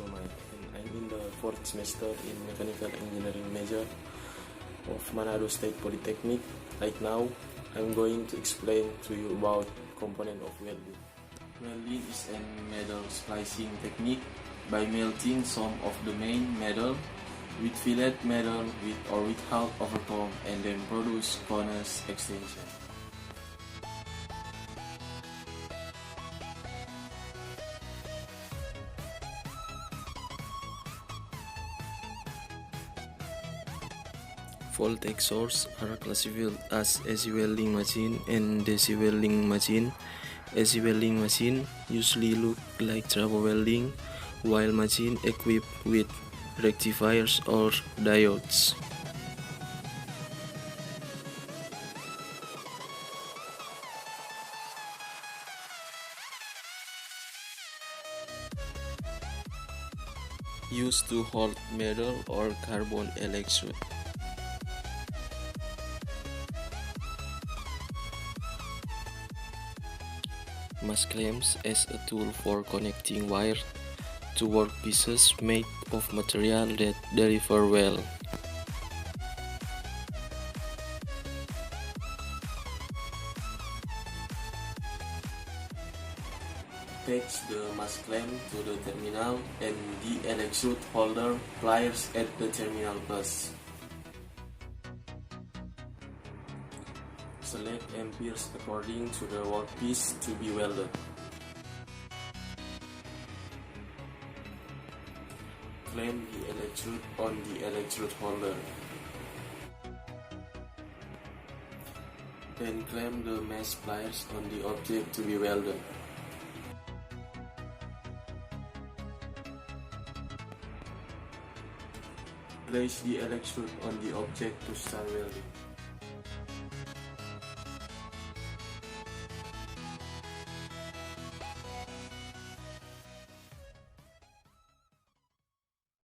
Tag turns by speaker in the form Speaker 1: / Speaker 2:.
Speaker 1: Dolmite, and I'm in the 4th semester in Mechanical Engineering major of Manado State Polytechnic. Right now, I'm going to explain to you about component of welding. Welding is a metal splicing technique by melting some of the main metal with fillet metal with or without overcome and then produce corners extension. Voltaic sources are classified as AC welding machine and DC welding machine. AC welding machine usually look like turbo welding, while machine equipped with rectifiers or diodes. Used to hold metal or carbon electrode. Mass clamps as a tool for connecting wire to workpieces made of material that deliver well. Attach the mass clamp to the terminal and the electrode holder pliers at the terminal plus. Select amperes according to the workpiece to be welded. Clamp the electrode on the electrode holder. Then clamp the mesh pliers on the object to be welded. Place the electrode on the object to start welding.